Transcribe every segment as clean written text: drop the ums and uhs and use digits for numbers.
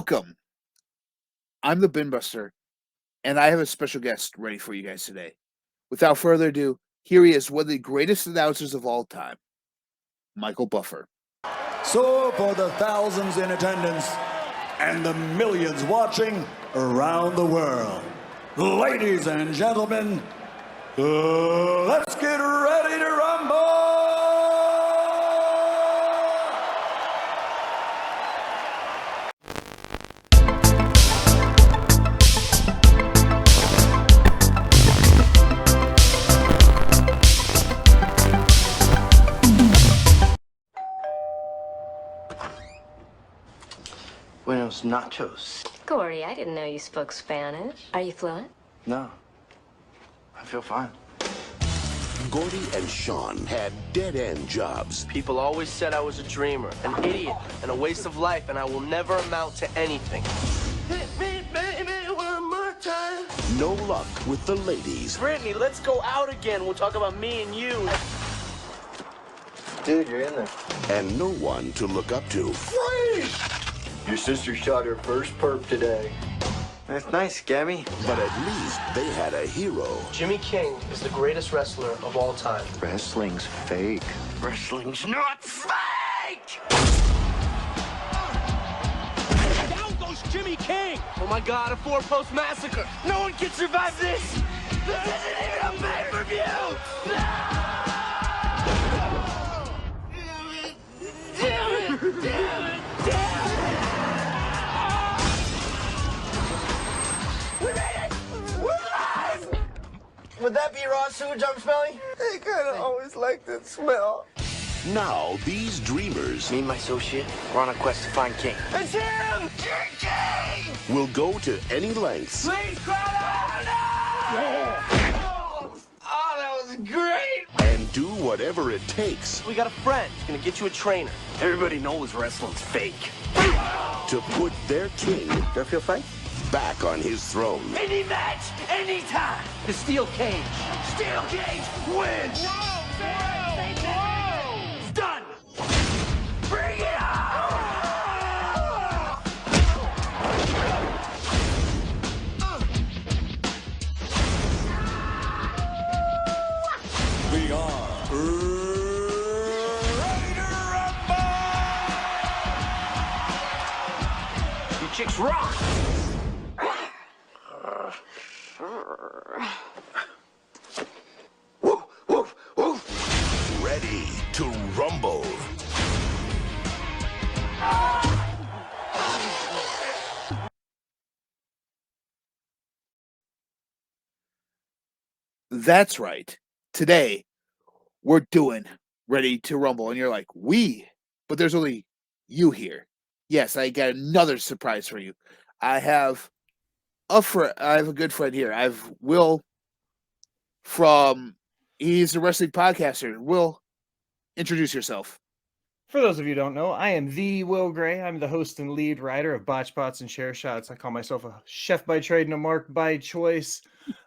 Welcome. I'm the BINBUSTER, and I have a special guest ready for you guys today. Without further ado, here he is, one of the greatest announcers of all time, Michael Buffer. So, for the thousands in attendance and the millions watching around the world, ladies and gentlemen, let's get ready to rumble! Buenos nachos. Corey, I didn't know you spoke Spanish. Are you fluent? No. I feel fine. Gordy and Sean had dead-end jobs. People always said I was a dreamer, an idiot, and a waste of life, and I will never amount to anything. Hit me, baby, one more time. No luck with the ladies. Brittany, let's go out again. We'll talk about me and you. Dude, you're in there. And no one to look up to. Freeze! Your sister shot her first perp today. That's nice, Gabby. But at least they had a hero. Jimmy King is the greatest wrestler of all time. Wrestling's fake. Wrestling's not fake! Down goes Jimmy King! Oh my God, a four-post massacre! No one can survive this! This isn't even a pay-per-view! Damn it! Damn it! Damn it! We made it! We're live! Would that be raw sewage I'm smelling? I kinda always like that smell. Now these dreamers Me and my associate, we're on a quest to find King. It's him! King! will go to any lengths Please cry out! No! Oh, that was great! and do whatever it takes We got a friend. He's gonna get you a trainer. Everybody knows wrestling's fake. to put their king Do I feel fine? back on his throne. Any match, anytime. The steel cage. Steel cage wins. It's done. Bring it on. We are ready to rumble! You chicks rock. Woof, woof, woof. Ready to rumble. That's right. Today, we're doing Ready to Rumble, and you're like, but there's only you here. Yes, I got another surprise for you. I have a good friend here. I have Will he's a wrestling podcaster. Will, introduce yourself. For those of you who don't know, I am the Will Gray. I'm the host and lead writer of Botch Pots and Share Shots. I call myself a chef by trade and a mark by choice.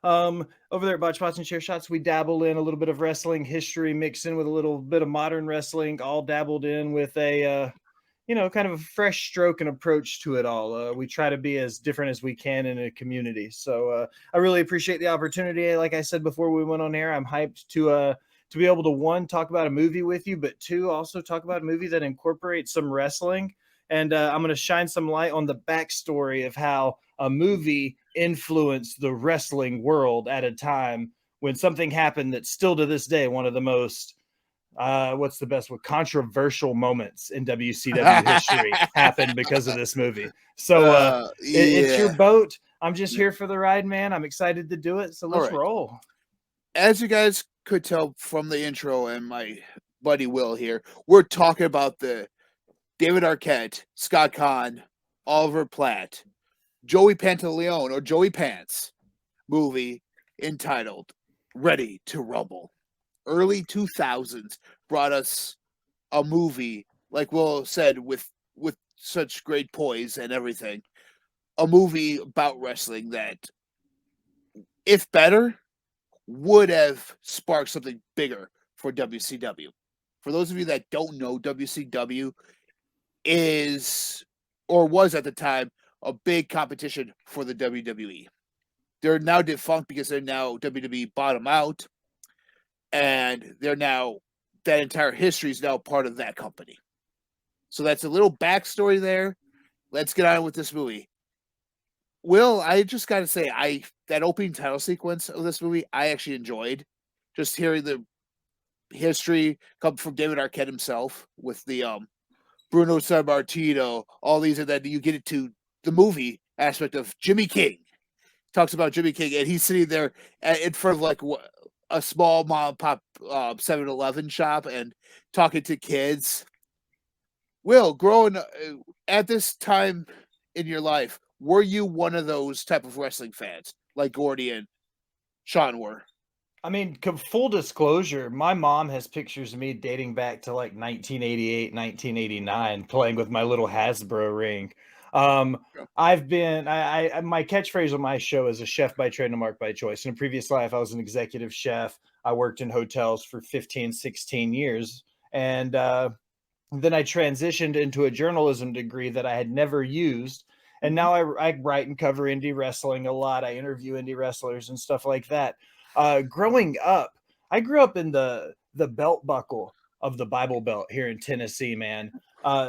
Over there at Botch Pots and Share Shots, we dabble in a little bit of wrestling history, mixed in with a little bit of modern wrestling, all dabbled in with a kind of a fresh stroke and approach to it all. We try to be as different as we can in a community. So I really appreciate the opportunity. Like I said before we went on air, I'm hyped to be able to, one, talk about a movie with you, but two, also talk about a movie that incorporates some wrestling. And I'm going to shine some light on the backstory of how a movie influenced the wrestling world at a time when something happened that's still to this day one of the most controversial moments in WCW history happened because of this movie. So it's your boat. I'm just here for the ride, man. I'm excited to do it. So let's roll. As you guys could tell from the intro and my buddy Will here, we're talking about the David Arquette, Scott Caan, Oliver Platt, Joey Pantaleone, or Joey Pants movie entitled Ready to Rumble. Early 2000s brought us a movie, like Will said, with such great poise and everything. A movie about wrestling that, if better, would have sparked something bigger for WCW. For those of you that don't know, WCW is, or was at the time, a big competition for the WWE. They're now defunct because they're now WWE bottom out, and they're now that entire history is now part of that company. So that's a little backstory there. Let's get on with this movie. Will, I just got to say, that opening title sequence of this movie, I actually enjoyed. Just hearing the history come from David Arquette himself with the Bruno Sammartino, all these, and then you get into the movie aspect of Jimmy King. Talks about Jimmy King, and he's sitting there in front of like a small mom and pop 7-Eleven shop and talking to kids. Will, growing at this time in your life, were you one of those type of wrestling fans like Gordy and Sean were? I mean, full disclosure, my mom has pictures of me dating back to like 1988, 1989, playing with my little Hasbro ring. I've been, my catchphrase on my show is a chef by trade and a mark by choice. In a previous life, I was an executive chef. I worked in hotels for 15, 16 years. And then I transitioned into a journalism degree that I had never used. And now I write and cover indie wrestling a lot. I interview indie wrestlers and stuff like that. Growing up, I grew up in the belt buckle of the Bible Belt here in Tennessee, man.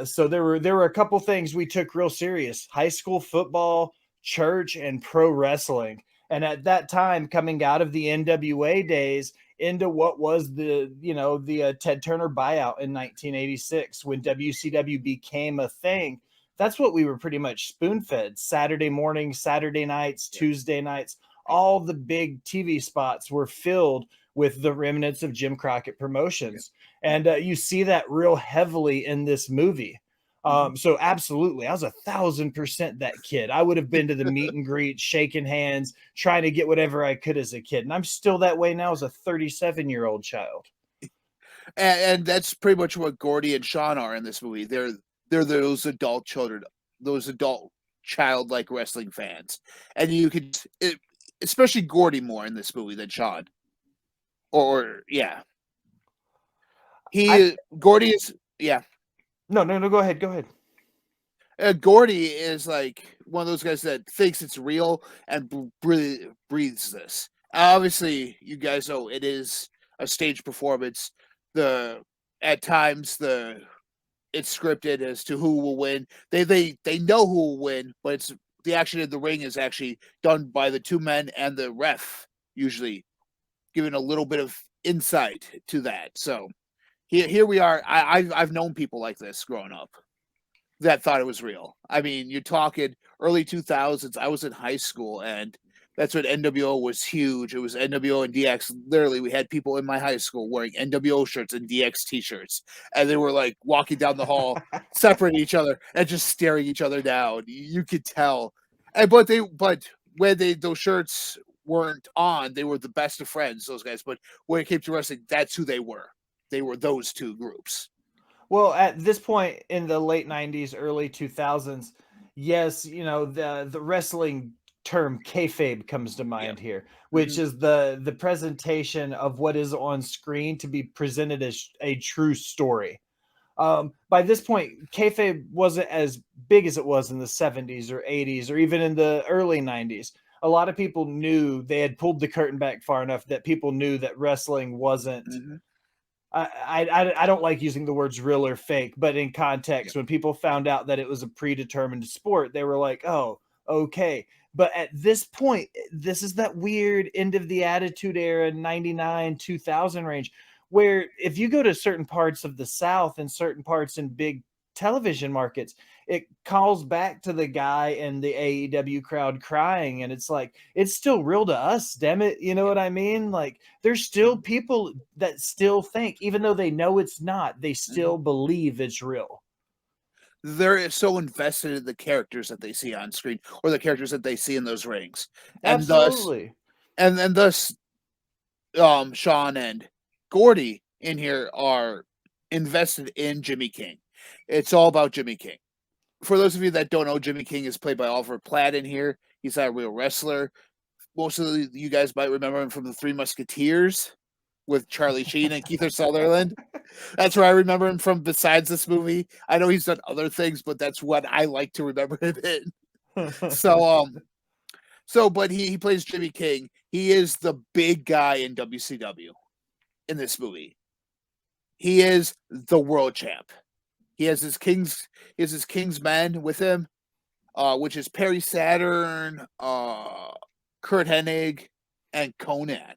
So there were a couple things we took real serious: high school football, church, and pro wrestling. And at that time, coming out of the NWA days into what was the Ted Turner buyout in 1986, when WCW became a thing, that's what we were pretty much spoon-fed. Saturday mornings, Saturday nights, Tuesday nights, all the big TV spots were filled with the remnants of Jim Crockett Promotions. And you see that real heavily in this movie. So absolutely, I was 1,000% that kid. I would have been to the meet and greet, shaking hands, trying to get whatever I could as a kid. And I'm still that way now as a 37-year-old child. And that's pretty much what Gordy and Sean are in this movie. They're those adult children, those adult childlike wrestling fans. And you could, especially Gordy more in this movie than Sean. Or yeah. Gordy is, yeah. No, go ahead. Gordy is like one of those guys that thinks it's real and breathes this. Obviously, you guys know it is a stage performance. At times it's scripted as to who will win. They know who will win, but it's the action in the ring is actually done by the two men and the ref, usually giving a little bit of insight to that. So here we are. I've known people like this growing up that thought it was real. I mean, you're talking early 2000s. I was in high school, and that's when NWO was huge. It was NWO and DX. Literally, we had people in my high school wearing NWO shirts and DX t-shirts, and they were like walking down the hall, separating each other and just staring each other down. You could tell. But when those shirts weren't on, they were the best of friends, those guys. But when it came to wrestling, that's who they were. They were those two groups. Well, at this point in the late 90s, early 2000s, yes, the wrestling term kayfabe comes to mind here, which is the presentation of what is on screen to be presented as a true story. By this point, kayfabe wasn't as big as it was in the 70s or 80s or even in the early 90s. A lot of people knew they had pulled the curtain back far enough that people knew that wrestling wasn't. I don't like using the words real or fake, but in context, when people found out that it was a predetermined sport, they were like, oh, okay. But at this point, this is that weird end of the Attitude Era, 99, 2000 range, where if you go to certain parts of the South and certain parts in big television markets, it calls back to the guy in the AEW crowd crying, and it's like, it's still real to us, damn it. You know what I mean? Like, there's still people that still think, even though they know it's not, they still believe it's real. They're so invested in the characters that they see on screen or the characters that they see in those rings. And Absolutely. thus Sean and Gordy in here are invested in Jimmy King. It's all about Jimmy King. For those of you that don't know, Jimmy King is played by Oliver Platt in here. He's not a real wrestler. Most of you guys might remember him from the Three Musketeers with Charlie Sheen and Kiefer Sutherland. That's where I remember him from besides this movie. I know he's done other things, but that's what I like to remember him in. But he plays Jimmy King. He is the big guy in WCW in this movie. He is the world champ. He has his king's men with him, which is Perry Saturn, Kurt Hennig, and Conan.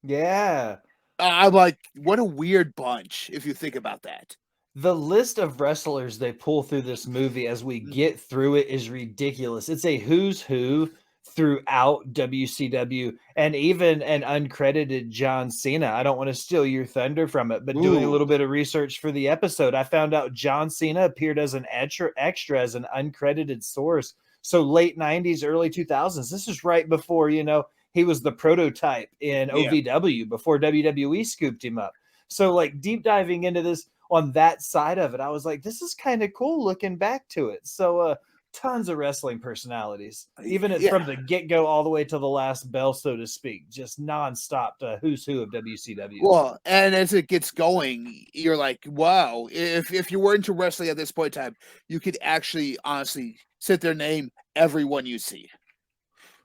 Yeah. I'm like, what a weird bunch if you think about that. The list of wrestlers they pull through this movie as we get through it is ridiculous. It's a who's who throughout WCW, and even an uncredited John Cena. I don't want to steal your thunder from it, but doing a little bit of research for the episode, I found out John Cena appeared as an extra as an uncredited source. So late 90s, early 2000s. This is right before, he was the prototype in OVW before WWE scooped him up. So like deep diving into this on that side of it, I was like, this is kind of cool looking back to it. So tons of wrestling personalities, even from the get-go all the way to the last bell, so to speak, just nonstop who's who of WCW. Well, and as it gets going, you're like, wow, if you were into wrestling at this point in time, you could actually honestly sit there and name everyone you see.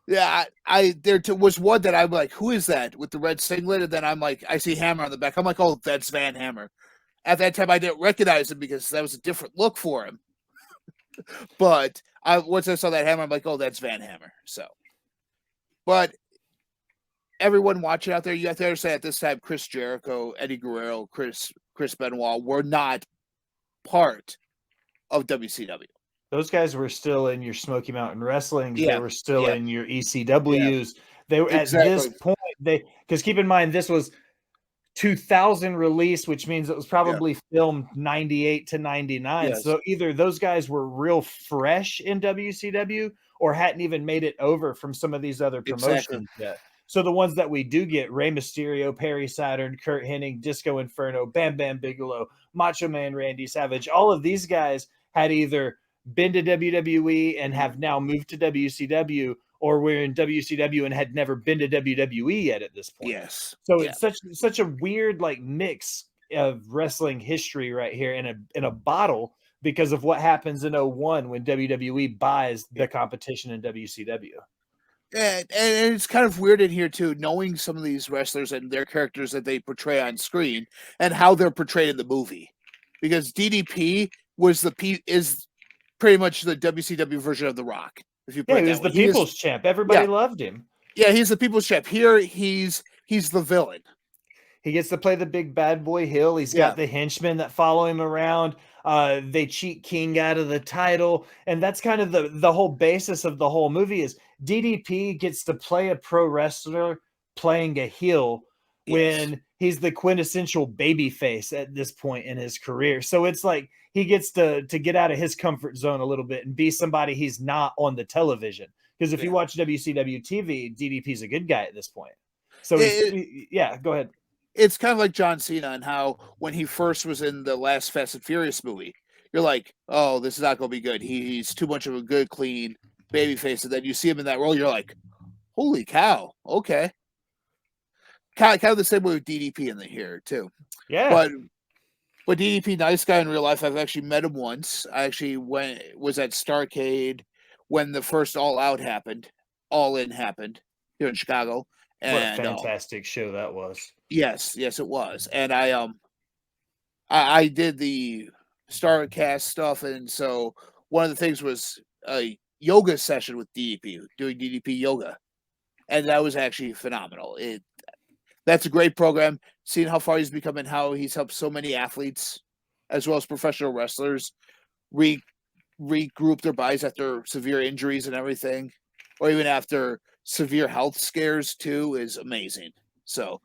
Yeah, there was one that I'm like, who is that with the red singlet? And then I'm like, I see Hammer on the back. I'm like, oh, that's Van Hammer. At that time, I didn't recognize him because that was a different look for him. But once I saw that hammer, I'm like, oh, that's Van Hammer. So, but everyone watching out there, you have to understand at this time, Chris Jericho, Eddie Guerrero, Chris Benoit were not part of WCW. Those guys were still in your Smoky Mountain Wrestlings. They were still in your ECWs. They were at this point, because keep in mind, this was 2000 release, which means it was probably filmed 98 to 99. Yes. So either those guys were real fresh in WCW or hadn't even made it over from some of these other promotions yet. So the ones that we do get, Rey Mysterio, Perry Saturn, Kurt Hennig, Disco Inferno, Bam Bam Bigelow, Macho Man Randy Savage, all of these guys had either been to WWE and have now moved to WCW, or we're in WCW and had never been to WWE yet at this point. Yes. So it's such a weird like mix of wrestling history right here in a bottle because of what happens in 01 when WWE buys the competition in WCW. And it's kind of weird in here too, knowing some of these wrestlers and their characters that they portray on screen and how they're portrayed in the movie. Because DDP is pretty much the WCW version of The Rock. If you he was the people's champ. Everybody loved him. Yeah, he's the people's champ. Here, he's the villain. He gets to play the big bad boy heel. He's got the henchmen that follow him around. They cheat King out of the title. And that's kind of the whole basis of the whole movie is DDP gets to play a pro wrestler playing a heel when he's the quintessential baby face at this point in his career. So it's like he gets to get out of his comfort zone a little bit and be somebody he's not on the television. Because if you watch WCW TV, DDP's a good guy at this point. So go ahead. It's kind of like John Cena and how when he first was in the last Fast and Furious movie, you're like, oh, this is not going to be good. He's too much of a good, clean baby face. And then you see him in that role, you're like, holy cow, okay. Kind of the same way with DDP in here too. Yeah. But DDP, nice guy in real life. I've actually met him once. I actually was at Starrcade when the first All In happened here in Chicago. And what a fantastic show that was. Yes, it was. And I did the Starrcast stuff, and so one of the things was a yoga session with DDP, doing DDP yoga. And that was actually phenomenal. That's a great program. Seeing how far he's become and how he's helped so many athletes, as well as professional wrestlers, regroup their bodies after severe injuries and everything, or even after severe health scares too, is amazing. So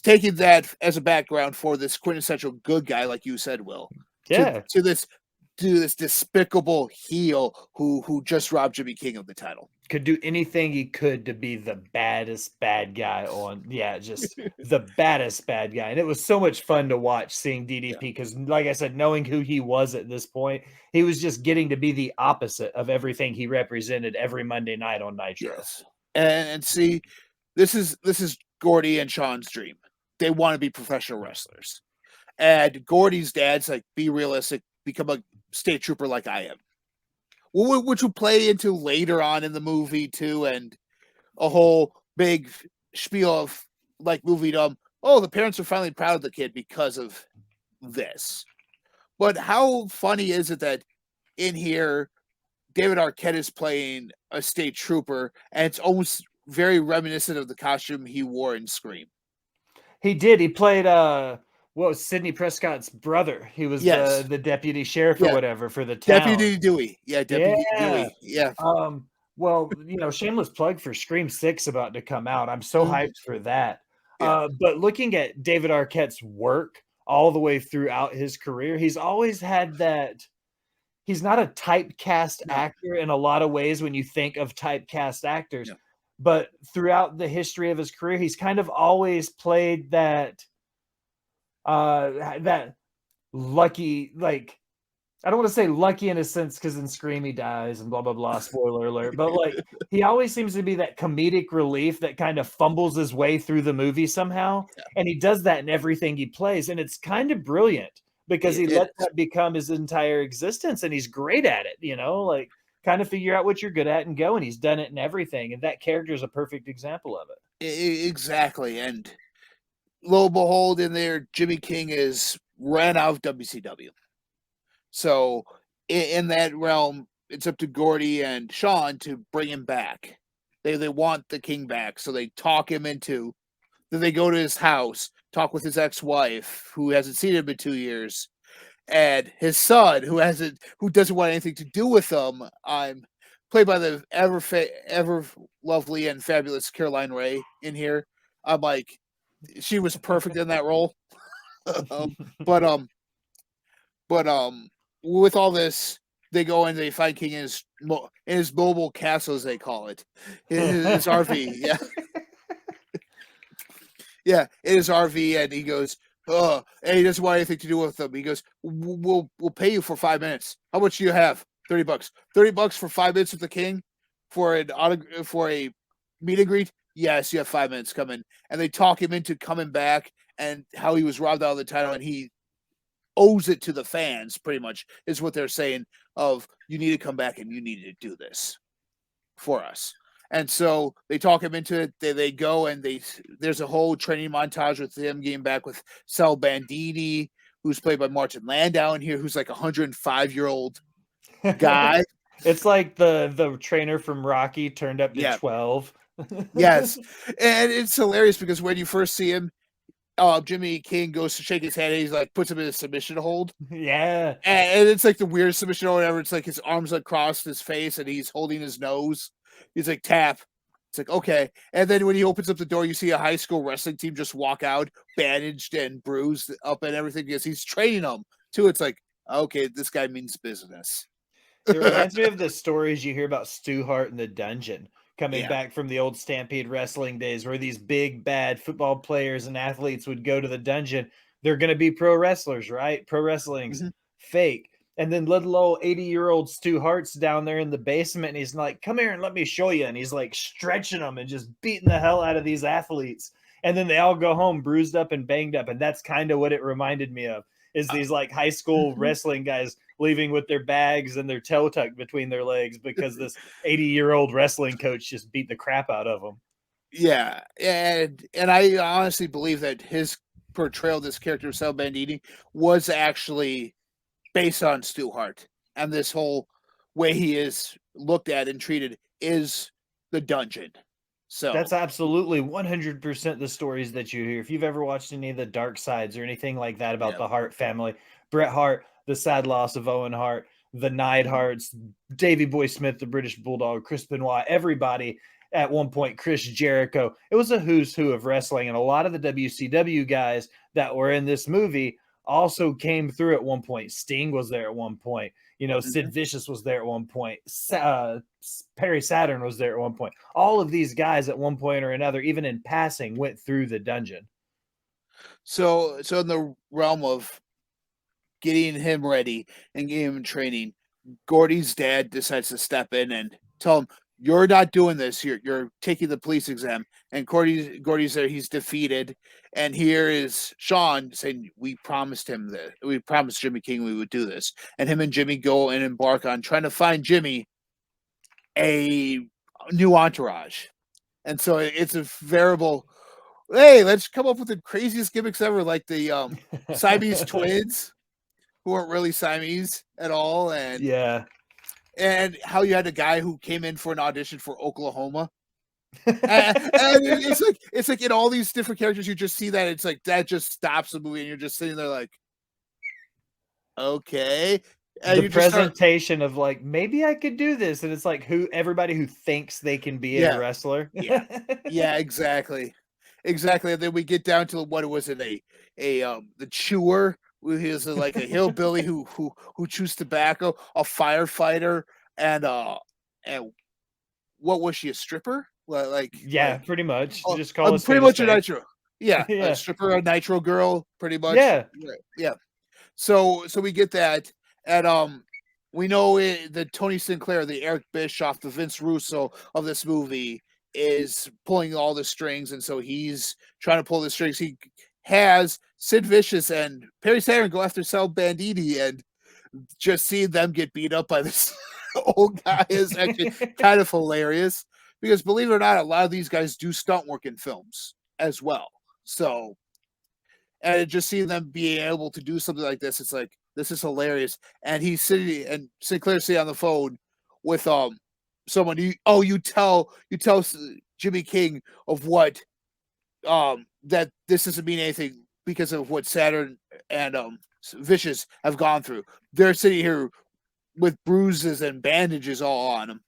taking that as a background for this quintessential good guy, like you said, Will, to this despicable heel who just robbed Jimmy King of the title. Could do anything he could to be the baddest bad guy just the baddest bad guy. And it was so much fun to watch seeing DDP because, like I said, knowing who he was at this point, he was just getting to be the opposite of everything he represented every Monday night on Nitro. Yes. And see, this is Gordy and Sean's dream. They want to be professional wrestlers. And Gordy's dad's like, be realistic, become a state trooper like I am. which will play into later on in the movie too, and a whole big spiel of like movie oh, the parents are finally proud of the kid because of this. But how funny is it that in here David Arquette is playing a state trooper, and it's almost very reminiscent of the costume he wore in Scream. He did. He played what was Sidney Prescott's brother. He was Yes. the deputy sheriff or Yeah. whatever for the town. Deputy Dewey. Yeah, Deputy Yeah. Dewey. Yeah. Well, shameless plug for Scream 6 about to come out. I'm so hyped for that. Yeah. But looking at David Arquette's work all the way throughout his career, he's always had that. He's not a typecast actor in a lot of ways when you think of typecast actors. No. But throughout the history of his career, he's kind of always played that that lucky, like, I don't want to say lucky in a sense because in Scream he dies and blah blah blah, spoiler alert, but like he always seems to be that comedic relief that kind of fumbles his way through the movie somehow, and he does that in everything he plays, and it's kind of brilliant because he lets that become his entire existence, and he's great at it, like kind of figure out what you're good at and go, and he's done it in everything, and that character is a perfect example of it. Exactly, and lo and behold, in there, Jimmy King is ran out of WCW. So in that realm, it's up to Gordy and Sean to bring him back. They want the King back, so they talk him into. Then they go to his house, talk with his ex-wife, who hasn't seen him in 2 years, and his son, who doesn't want anything to do with them. I'm played by the ever lovely and fabulous Caroline Ray in here. I'm like, she was perfect in that role. But with all this, they go and they find King in his mobile castle, as they call it, his RV. Yeah, yeah, in his RV, and he goes, and he doesn't want anything to do with them. He goes, "We'll pay you for 5 minutes. How much do you have? $30. $30 for 5 minutes with the King for a meet and greet. Yes, you have 5 minutes. Come in." And they talk him into coming back, and how he was robbed out of the title, and he owes it to the fans, pretty much, is what they're saying, of you need to come back and you need to do this for us. And so they talk him into it. They go, and there's a whole training montage with him getting back with Sal Bandini, who's played by Martin Landau in here, who's like a 105-year-old guy. It's like the trainer from Rocky turned up to 12. Yes. And it's hilarious because when you first see him, Jimmy King goes to shake his hand, and he's like puts him in a submission hold. Yeah. And it's like the weirdest submission hold ever. It's like his arms across his face and he's holding his nose. He's like, tap. It's like, okay. And then when he opens up the door, you see a high school wrestling team just walk out, bandaged and bruised up and everything, because he's training them too. It's like, okay, this guy means business. It reminds me of the stories you hear about Stu Hart in the dungeon, coming back from the old Stampede Wrestling days, where these big, bad football players and athletes would go to the dungeon. They're going to be pro wrestlers, right? Pro wrestling's fake. And then little old 80-year-old Stu Hart's down there in the basement, and he's like, come here and let me show you. And he's like stretching them and just beating the hell out of these athletes. And then they all go home bruised up and banged up. And that's kind of what it reminded me of, is these like high school wrestling guys leaving with their bags and their tail tucked between their legs because this 80-year-old wrestling coach just beat the crap out of them. Yeah. And I honestly believe that his portrayal of this character, Sal Bandini, was actually based on Stu Hart. And this whole way he is looked at and treated is the dungeon. So that's absolutely 100% the stories that you hear. If you've ever watched any of the Dark Sides or anything like that about the Hart family, Bret Hart, the sad loss of Owen Hart, the Neidharts, Davey Boy Smith, the British Bulldog, Chris Benoit, everybody at one point, Chris Jericho. It was a who's who of wrestling. And a lot of the WCW guys that were in this movie also came through at one point. Sting was there at one point. Sid Vicious was there at one point. Perry Saturn was there at one point. All of these guys at one point or another, even in passing, went through the dungeon. So in the realm of getting him ready and getting him in training, Gordy's dad decides to step in and tell him, you're not doing this. You're taking the police exam. And Gordy's there. He's defeated. And here is Sean saying, we promised him that. We promised Jimmy King we would do this. And him and Jimmy go and embark on trying to find Jimmy a new entourage. And so it's a variable, hey, let's come up with the craziest gimmicks ever, like the Siamese twins, who weren't really Siamese at all. And Yeah. And how you had a guy who came in for an audition for Oklahoma. And it's like in all these different characters, you just see that it's like that just stops the movie, and you're just sitting there like, okay. And The presentation of like, maybe I could do this, and it's like everybody who thinks they can be a wrestler. Yeah, exactly. And then we get down to what was it, the chewer, who is like a hillbilly who chews tobacco, a firefighter, and what was she, a stripper? Pretty much. Oh, just call it pretty much a nitro. Yeah, a stripper, a nitro girl, pretty much. Yeah. So we get that, and we know that Tony Sinclair, the Eric Bischoff, the Vince Russo of this movie, is pulling all the strings, and so he's trying to pull the strings. He has Sid Vicious and Perry Saturn go after Sal Banditi, and just seeing them get beat up by this old guy is actually kind of hilarious, because believe it or not, a lot of these guys do stunt work in films as well. So, and just seeing them being able to do something like this, it's like, this is hilarious. And he's sitting, and Sinclair's sitting on the phone with someone. You tell Jimmy King of what that this doesn't mean anything because of what Saturn and Vicious have gone through. They're sitting here with bruises and bandages all on them.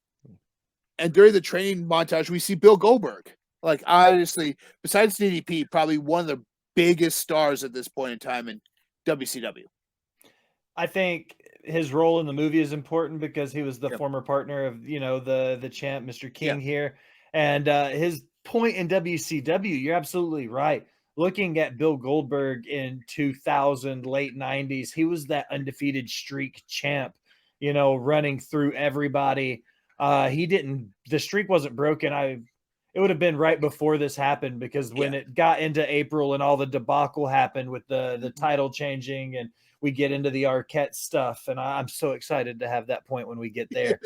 And during the training montage, we see Bill Goldberg. Like, honestly, besides DDP, probably one of the biggest stars at this point in time in WCW. I think his role in the movie is important because he was the former partner of, the champ, Mr. King here. And his point in WCW, you're absolutely right. Looking at Bill Goldberg in 2000, late 90s, he was that undefeated streak champ, running through everybody. The streak wasn't broken. It would have been right before this happened, because when it got into April and all the debacle happened with the title changing, and we get into the Arquette stuff, and I'm so excited to have that point when we get there.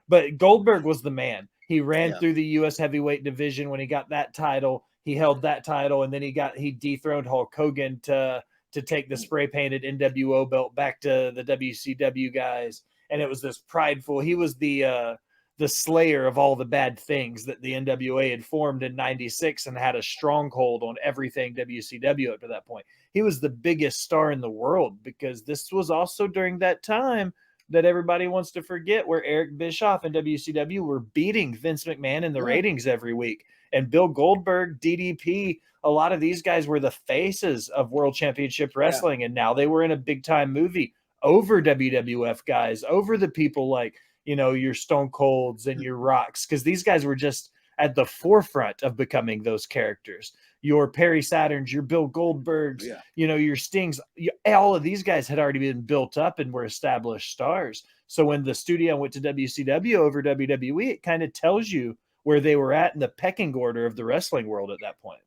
But Goldberg was the man. He ran through the U.S. heavyweight division when he got that title. He held that title, and then he dethroned Hulk Hogan to take the spray painted NWO belt back to the WCW guys. And it was this prideful. He was the slayer of all the bad things that the NWA had formed in '96 and had a stronghold on everything WCW up to that point. He was the biggest star in the world, because this was also during that time that everybody wants to forget, where Eric Bischoff and WCW were beating Vince McMahon in the ratings every week. And Bill Goldberg, DDP, a lot of these guys were the faces of World Championship Wrestling. And now they were in a big time movie over WWF guys, over the people like, your Stone Colds and your Rocks, because these guys were just at the forefront of becoming those characters. Your Perry Saturns, your Bill Goldbergs, your Stings, all of these guys had already been built up and were established stars. So when the studio went to WCW over WWE, it kind of tells you where they were at in the pecking order of the wrestling world at that point.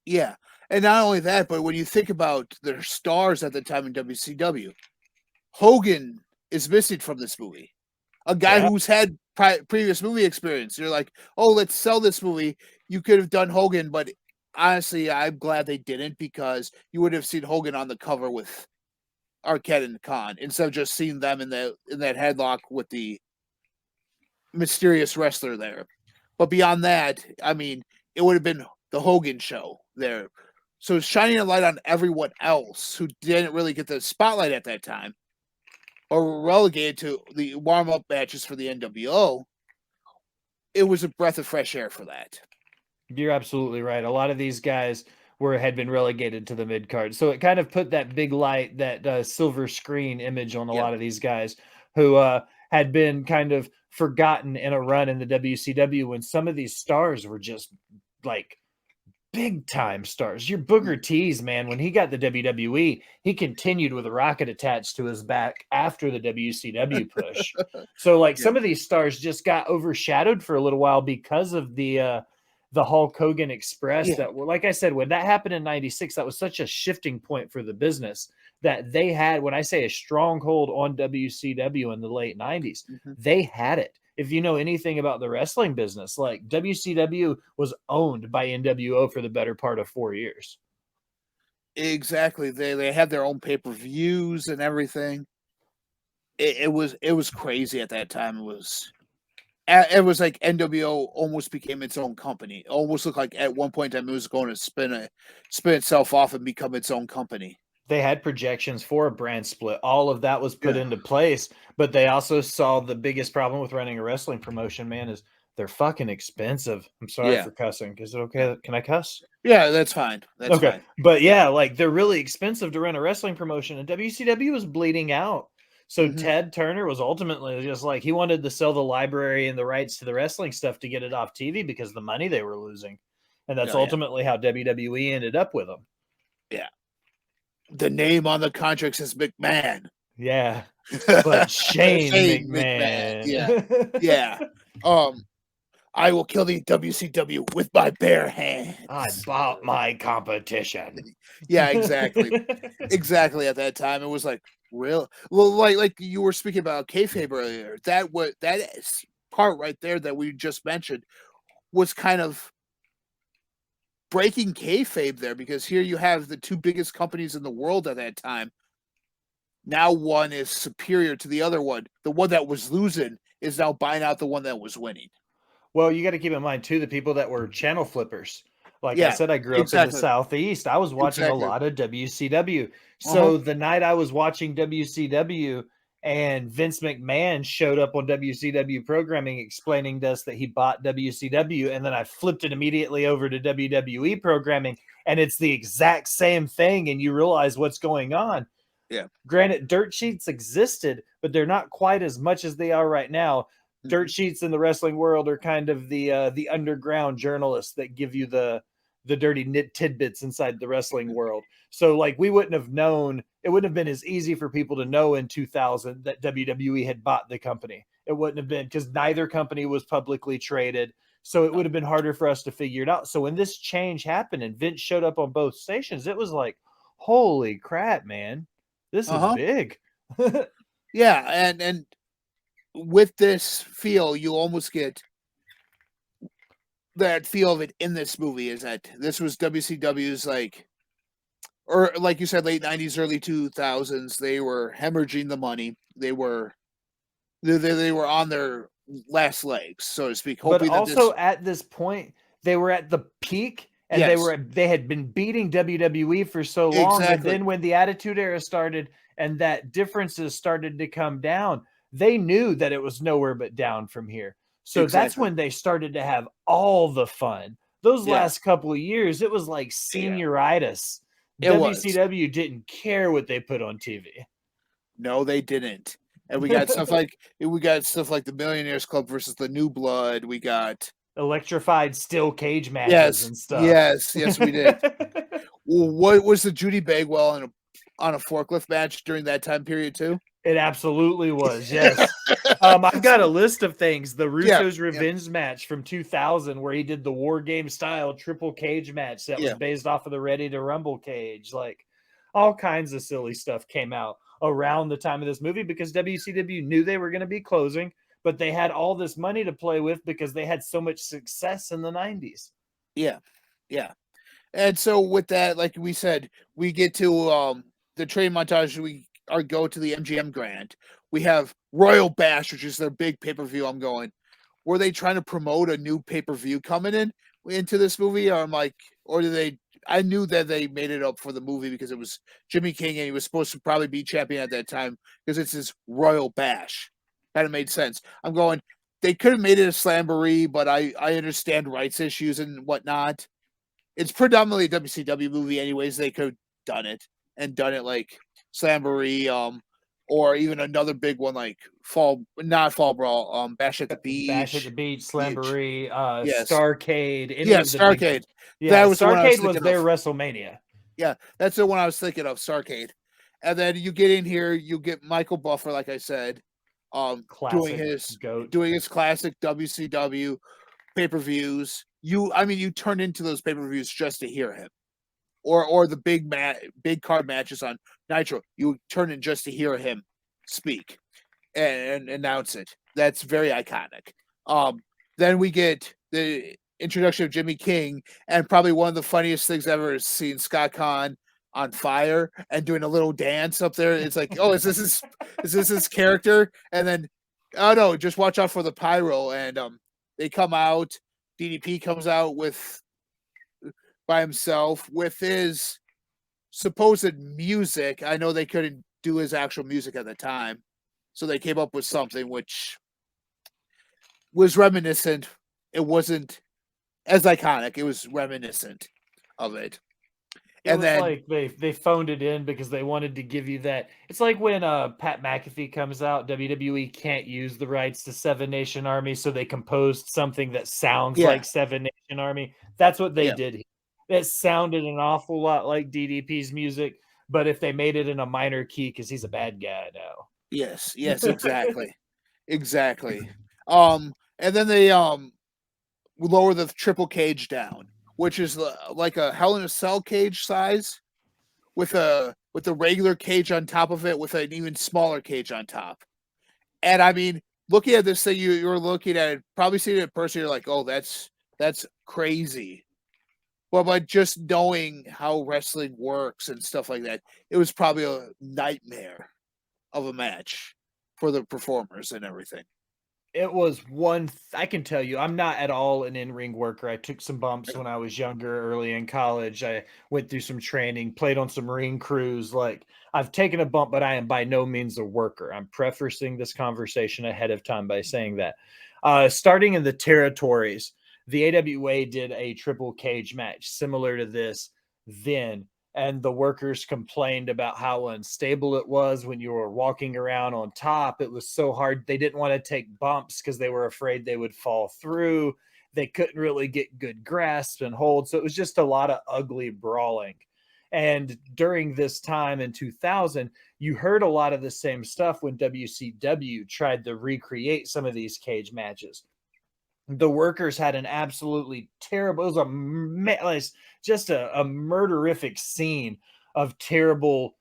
Yeah. And not only that, but when you think about their stars at the time in WCW, Hogan is missing from this movie. A guy who's had previous movie experience. You're like, oh, let's sell this movie. You could have done Hogan, but honestly, I'm glad they didn't, because you would have seen Hogan on the cover with Arquette and Caan instead of just seeing them in that headlock with the mysterious wrestler there. But beyond that, I mean, it would have been the Hogan show there. So shining a light on everyone else who didn't really get the spotlight at that time, or relegated to the warm-up matches for the NWO, it was a breath of fresh air for that. You're absolutely right. A lot of these guys had been relegated to the mid-card. So it kind of put that big light, that silver screen image on a lot of these guys who had been kind of forgotten in a run in the WCW, when some of these stars were just like big time stars. Your Booker T's, man, when he got the WWE, he continued with a rocket attached to his back after the WCW push. So like some of these stars just got overshadowed for a little while because of the Hulk Hogan Express that were, like I said, when that happened in 96, that was such a shifting point for the business that they had, when I say a stronghold on WCW in the late 90s, they had it. If you know anything about the wrestling business, like WCW was owned by NWO for the better part of 4 years. Exactly. They had their own pay-per-views and everything. It was crazy at that time. It was like NWO almost became its own company. It almost looked like at one point in time it was going to spin itself off and become its own company. They had projections for a brand split. All of that was put into place, but they also saw the biggest problem with running a wrestling promotion, man, is they're fucking expensive. I'm sorry for cussing. Is it okay? Can I cuss? Yeah, that's fine. That's okay. fine. But yeah, like they're really expensive to run a wrestling promotion, and WCW was bleeding out. So Ted Turner was ultimately just like, he wanted to sell the library and the rights to the wrestling stuff to get it off TV because of the money they were losing. And that's ultimately how WWE ended up with them. Yeah. The name on the contract says McMahon. Yeah. But Shane McMahon. Yeah. I will kill the WCW with my bare hands. I bought my competition. Yeah, exactly. Exactly. At that time, it was like, real. Well, like you were speaking about kayfabe earlier. That part right there that we just mentioned was kind of breaking kayfabe there, because here you have the two biggest companies in the world at that time. Now one is superior to the other one. The one that was losing is now buying out the one that was winning. Well, you got to keep in mind too, the people that were channel flippers. Like I said, I grew up in the Southeast. I was watching a lot of WCW. So the night I was watching WCW and Vince McMahon showed up on WCW programming explaining to us that he bought WCW, and then I flipped it immediately over to WWE programming, and it's the exact same thing, and you realize what's going on. Yeah. Granted, dirt sheets existed, but they're not quite as much as they are right now. Dirt sheets in the wrestling world are kind of the underground journalists that give you the dirty tidbits inside the wrestling world. So like we wouldn't have known, it wouldn't have been as easy for people to know in 2000 that WWE had bought the company. It wouldn't have been, because neither company was publicly traded. So it would have been harder for us to figure it out. So when this change happened and Vince showed up on both stations, it was like, holy crap, man, this is big. Yeah. And with this feel, you almost get that feel of it in this movie, is that this was WCW's or like you said, late 90s, early 2000s. They were hemorrhaging the money. They were on their last legs, so to speak. But also at this point, they were at the peak, and they had been beating WWE for so long. And then when the Attitude Era started and that differences started to come down, they knew that it was nowhere but down from here. So that's when they started to have all the fun. Those last couple of years, it was like senioritis. WCW didn't care what they put on TV. No, they didn't. And we got stuff like the Millionaires Club versus the New Blood. We got electrified steel cage matches and stuff. Yes, we did. What was the Judy Bagwell on a forklift match during that time period too? It absolutely was, yes. I've got a list of things. The Russo's Revenge match from 2000, where he did the War Game style triple cage match that was based off of the Ready to Rumble cage. Like, all kinds of silly stuff came out around the time of this movie because WCW knew they were going to be closing, but they had all this money to play with because they had so much success in the 90s. Yeah. And so with that, like we said, we get to the train montage. We go to the MGM Grand. We have Royal Bash, which is their big pay-per-view. I'm going, were they trying to promote a new pay-per-view coming into this movie? Or I knew that they made it up for the movie because it was Jimmy King and he was supposed to probably be champion at that time because it's his Royal Bash. Kind of made sense. I'm going, they could have made it a Slamboree, but I understand rights issues and whatnot. It's predominantly a WCW movie anyways. They could have done it like Slamboree, or even another big one like not Fall Brawl, Bash at the Beach. Bash at the Beach, Slamboree, Starrcade. Starrcade. Yeah, That was the one I was Starrcade was thinking their of. WrestleMania. Yeah, that's the one I was thinking of, Starrcade. And then you get in here, you get Michael Buffer, like I said, Classic goat. doing his classic WCW pay-per-views. You turn into those pay-per-views just to hear him. Or the big card matches on Nitro. You turn in just to hear him speak and announce it. That's very iconic. Then we get the introduction of Jimmy King, and probably one of the funniest things I've ever seen, Scott Caan on fire and doing a little dance up there. It's like, oh, is this his character? And then, oh no, just watch out for the pyro. And they come out. DDP comes out by himself with his supposed music. I know they couldn't do his actual music at the time, so they came up with something which was reminiscent. It wasn't as iconic. It was reminiscent of it. It was like they phoned it in because they wanted to give you that. It's like when Pat McAfee comes out, WWE can't use the rights to Seven Nation Army, so they composed something that sounds like Seven Nation Army. That's what they did here. It sounded an awful lot like DDP's music, but if they made it in a minor key, because he's a bad guy now. Yes, exactly. Exactly. And then they lower the triple cage down, which is like a Hell in a Cell cage size with a regular cage on top of it with an even smaller cage on top. And I mean, looking at this thing, you're looking at it, probably seeing it in person, you're like, oh, that's crazy. Well, but just knowing how wrestling works and stuff like that, it was probably a nightmare of a match for the performers and everything. It was I can tell you, I'm not at all an in-ring worker. I took some bumps when I was younger, early in college. I went through some training, played on some ring crews. Like, I've taken a bump, but I am by no means a worker. I'm prefacing this conversation ahead of time by saying that. Starting in the territories, the AWA did a triple cage match similar to this then. And the workers complained about how unstable it was when you were walking around on top. It was so hard. They didn't want to take bumps because they were afraid they would fall through. They couldn't really get good grasp and hold. So it was just a lot of ugly brawling. And during this time in 2000, you heard a lot of the same stuff when WCW tried to recreate some of these cage matches. The workers had an absolutely terrible, it was just a murderific scene of terrible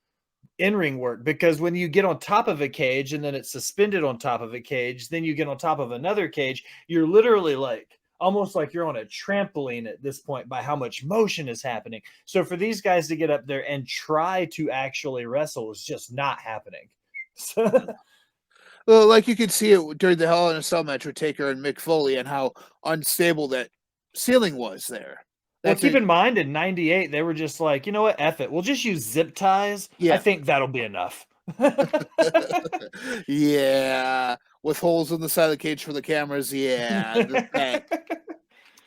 in-ring work, because when you get on top of a cage and then it's suspended on top of a cage, then you get on top of another cage, you're literally like almost like you're on a trampoline at this point by how much motion is happening. So for these guys to get up there and try to actually wrestle is just not happening. Well, like you could see it during the Hell in a Cell match with Taker and Mick Foley and how unstable that ceiling was there. Well, keep in mind, in 98, they were just like, you know what, F it. We'll just use zip ties. Yeah. I think that'll be enough. Yeah. With holes in the side of the cage for the cameras. Yeah.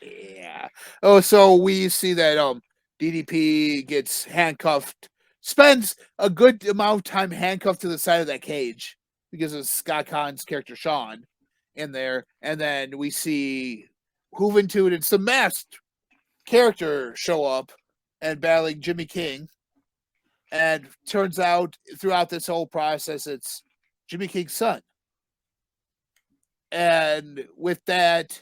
Yeah. Oh, so we see that DDP gets handcuffed, spends a good amount of time handcuffed to the side of that cage because of Scott Caan's character Sean in there. And then we see Juventud and some masked character show up and battling Jimmy King. And turns out throughout this whole process, it's Jimmy King's son. And with that,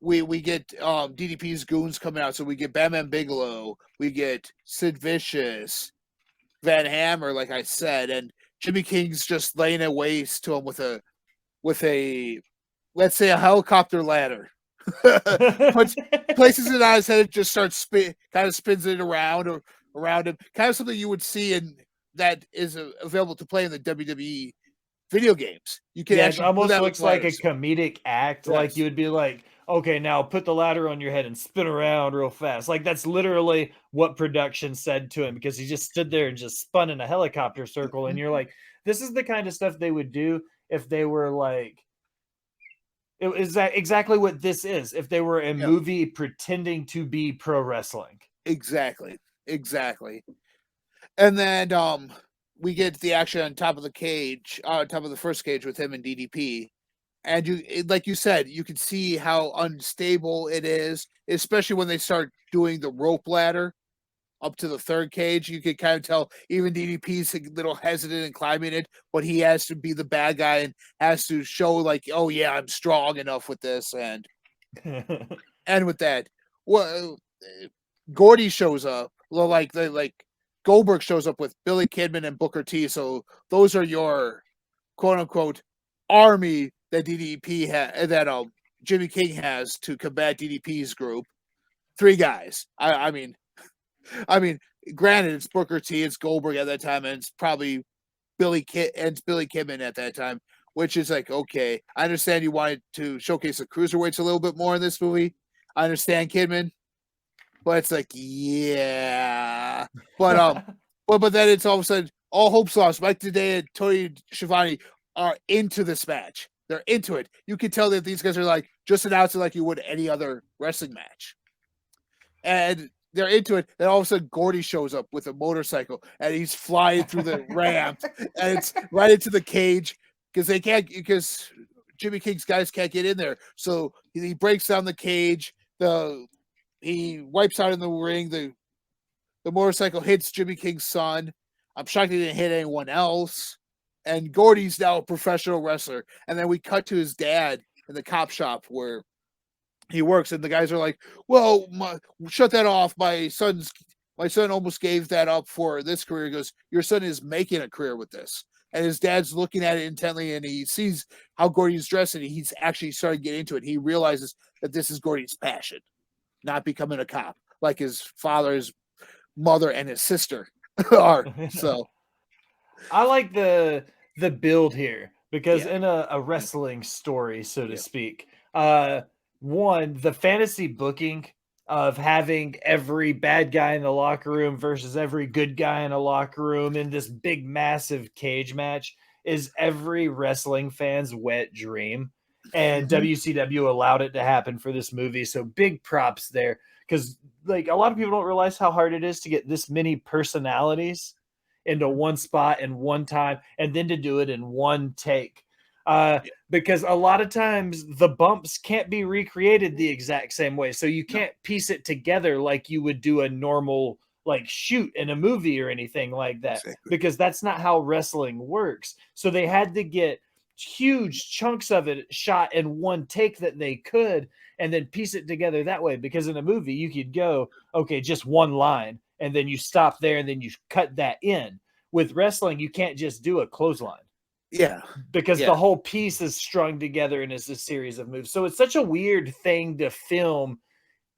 we get DDP's goons coming out. So we get Bam Bam Bigelow, we get Sid Vicious, Van Hammer, like I said, and Jimmy King's just laying it waste to him with a let's say a helicopter ladder. Places it on his head, it just starts kind of spins it around him, kind of something you would see in that is available to play in the WWE video games. You can it almost looks like a comedic act. Yes. Like you would be like, okay, now put the ladder on your head and spin around real fast. Like that's literally what production said to him, because he just stood there and just spun in a helicopter circle. And you're like, this is the kind of stuff they would do if they were like, it is that exactly what this is. If they were a movie pretending to be pro wrestling. Exactly. And then we get the action on top of the cage, on top of the first cage with him and DDP. And like you said, you can see how unstable it is, especially when they start doing the rope ladder up to the third cage. You can kind of tell even DDP's a little hesitant in climbing it, but he has to be the bad guy and has to show like, oh yeah, I'm strong enough with this. And with that, well, Gordy shows up, like Goldberg shows up with Billy Kidman and Booker T. So those are your quote unquote army that Jimmy King has to combat DDP's group. 3 guys. I mean, granted, it's Booker T, it's Goldberg at that time, and it's probably Billy Kidman at that time, which is like, okay, I understand you wanted to showcase the cruiserweights a little bit more in this movie. I understand Kidman, but it's like, yeah, but then it's all of a sudden all hope's lost. Mike Today and Tony Schiavone are into this match. They're into it. You can tell that these guys are like just announcing like you would any other wrestling match, and they're into it. And all of a sudden, Gordy shows up with a motorcycle, and he's flying through the ramp, and it's right into the cage because Jimmy King's guys can't get in there. So he breaks down the cage. He wipes out in the ring. The motorcycle hits Jimmy King's son. I'm shocked he didn't hit anyone else. And Gordy's now a professional wrestler. And then we cut to his dad in the cop shop where he works, and the guys are like, well, shut that off. My son almost gave that up for this career. He goes, your son is making a career with this. And his dad's looking at it intently, and he sees how Gordy's dressed, and he's actually starting to get into it. He realizes that this is Gordy's passion, not becoming a cop like his father, his mother, and his sister are. So I like the build here because in a wrestling story, so to speak, one, the fantasy booking of having every bad guy in the locker room versus every good guy in a locker room in this big, massive cage match is every wrestling fan's wet dream. And WCW allowed it to happen for this movie. So big props there. Because like a lot of people don't realize how hard it is to get this many personalities into one spot in one time, and then to do it in one take. Because a lot of times the bumps can't be recreated the exact same way. So you can't piece it together like you would do a normal like shoot in a movie or anything like that, because that's not how wrestling works. So they had to get huge chunks of it shot in one take that they could, and then piece it together that way. Because in a movie you could go, okay, just one line, and then you stop there and then you cut that in. With wrestling, you can't just do a clothesline. Yeah. Because the whole piece is strung together and is a series of moves. So it's such a weird thing to film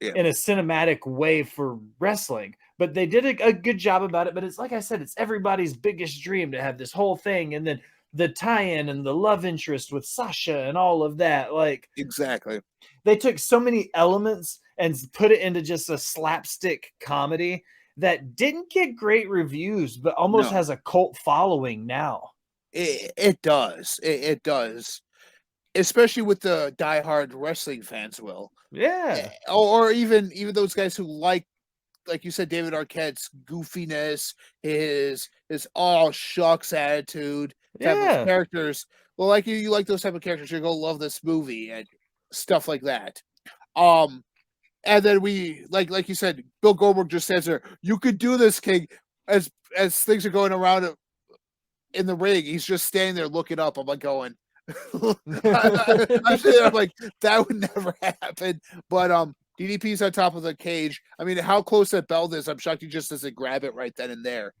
in a cinematic way for wrestling. But they did a good job about it. But it's like I said, it's everybody's biggest dream to have this whole thing. And then the tie-in and the love interest with Sasha and all of that. Like, exactly. They took so many elements and put it into just a slapstick comedy that didn't get great reviews, but almost has a cult following now. It does. It does. Especially with the diehard wrestling fans, Will. Yeah. Or even those guys who like you said, David Arquette's goofiness, his all shucks attitude, type of characters. Well, like you like those type of characters, you're gonna love this movie and stuff like that. And then we like you said, Bill Goldberg just says there, you could do this, King, as things are going around in the ring. He's just standing there looking up. I'm like going, I'm like, that would never happen. But DDP's on top of the cage. I mean, how close that belt is, I'm shocked he just doesn't grab it right then and there.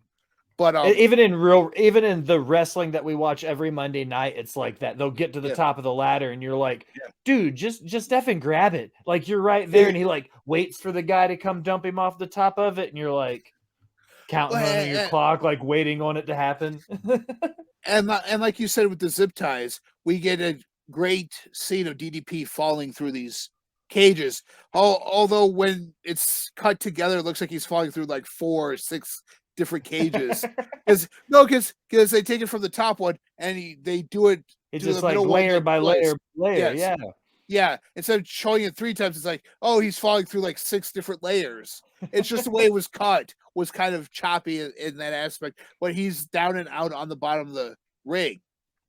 But even in the wrestling that we watch every Monday night, it's like that. They'll get to the top of the ladder, and you're like, dude, just effing grab it. Like, you're right there, and he like waits for the guy to come dump him off the top of it, and you're like counting on your clock, like waiting on it to happen. and like you said with the zip ties, we get a great scene of DDP falling through these cages. Although when it's cut together, it looks like he's falling through like 4 or 6 different cages. Because they take it from the top one and they do it. It's just like layer by layer. Yes. Yeah. Instead of showing it 3 times, it's like, oh, he's falling through like 6 different layers. It's just the way it was cut was kind of choppy in that aspect. But he's down and out on the bottom of the ring.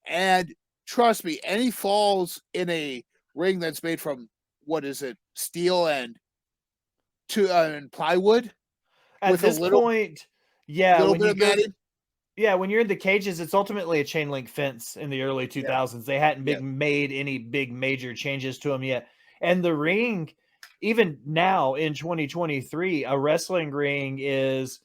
And trust me, any falls in a ring that's made from, what is it, steel and plywood At with a this point, yeah, little when bit you of go, matting. yeah, when you're in the cages, it's ultimately a chain link fence in the early Yeah. 2000s. They hadn't Yeah. made any big major changes to them yet. And the ring, even now in 2023, a wrestling ring is,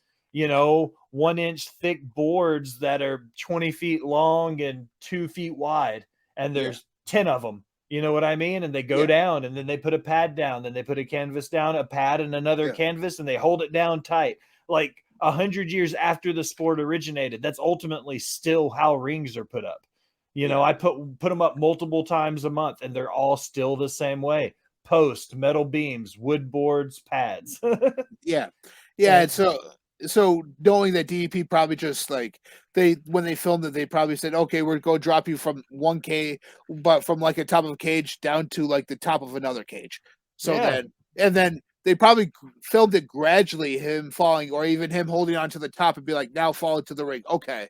1 inch thick boards that are 20 feet long and 2 feet wide. And Yeah. there's 10 of them. You know what I mean? And they go Yeah. down, and then they put a pad down, then they put a canvas down, a pad, and another Yeah. canvas, and they hold it down tight. Like 100 years after the sport originated, that's ultimately still how rings are put up. Yeah. I put them up multiple times a month, and they're all still the same way: post, metal beams, wood boards, pads. Yeah. Yeah. And so knowing that DDP probably just like when they filmed it, they probably said, okay, we're going to drop you from 1K, but from like a top of a cage down to like the top of another cage. So Yeah. then they probably filmed it gradually, him falling, or even him holding on to the top and be like, now fall into the ring. Okay.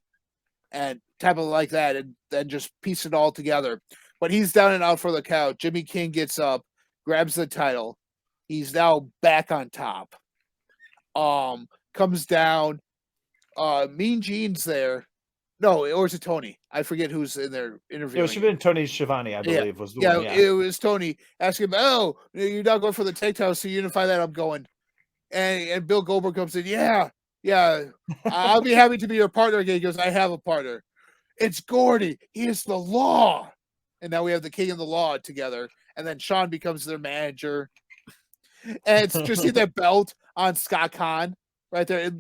And type of like that, and then just piece it all together. But he's down and out for the count. Jimmy King gets up, grabs the title. He's now back on top. Comes down. Mean Gene's there. No, or is it Tony? I forget who's in there It interviewing. should have been Tony Schiavone, I Yeah. believe, was the Yeah, one. Yeah. it was Tony asking him, oh, you're not going for the takedown, so unify that. I'm going. And Bill Goldberg comes in, yeah, I'll be happy to be your partner again. He goes, I have a partner. It's Gordy. He is the Law. And now we have the King and the Law together. And then Sean becomes their manager. And it's just see that belt on Scott Caan right there.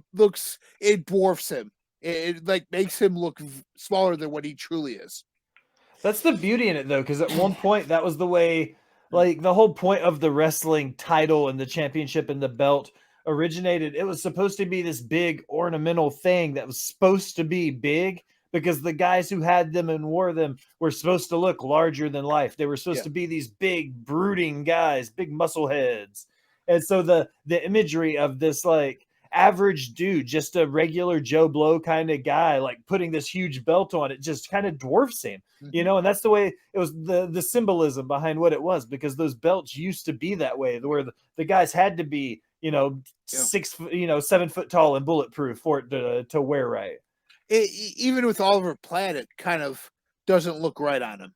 It dwarfs him. It like makes him look smaller than what he truly is. That's the beauty in it, though, because at one point that was the way, like the whole point of the wrestling title and the championship and the belt originated. It was supposed to be this big ornamental thing that was supposed to be big because the guys who had them and wore them were supposed to look larger than life. They were supposed to be these big, brooding guys, big muscle heads. And so the imagery of this like average dude, just a regular Joe Blow kind of guy, like putting this huge belt on it, just kind of dwarfs him, and that's the way it was, the symbolism behind what it was, because those belts used to be that way, where the guys had to be, 6 foot, 7 foot tall and bulletproof for it to wear right. Even with Oliver Platt, it kind of doesn't look right on him,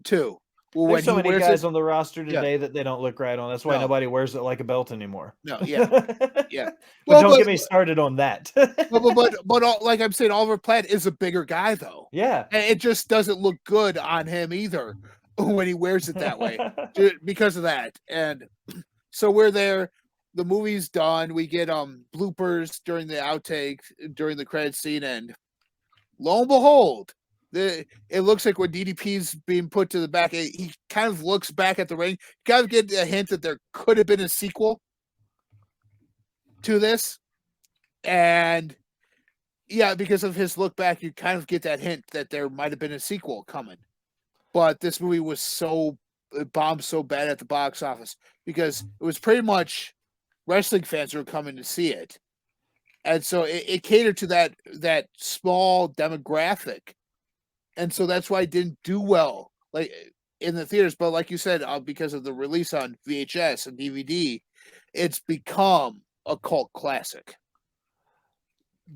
too. Well, There's so many guys on the roster Yeah. today that they don't look right on. That's why No. nobody wears it like a belt anymore. No, yeah. But Well, don't get me started on that. but like I'm saying, Oliver Platt is a bigger guy, though. Yeah. And it just doesn't look good on him either when he wears it that way because of that. And so we're there. The movie's done. We get bloopers during the outtake, during the credit scene, and lo and behold, it looks like when DDP's being put to the back, he kind of looks back at the ring. You kind of get a hint that there could have been a sequel to this. And yeah, because of his look back, you kind of get that hint that there might have been a sequel coming. But this movie was it bombed so bad at the box office because it was pretty much wrestling fans who were coming to see it. And so it catered to that small demographic. And so that's why it didn't do well like in the theaters. But like you said, because of the release on VHS and DVD, it's become a cult classic.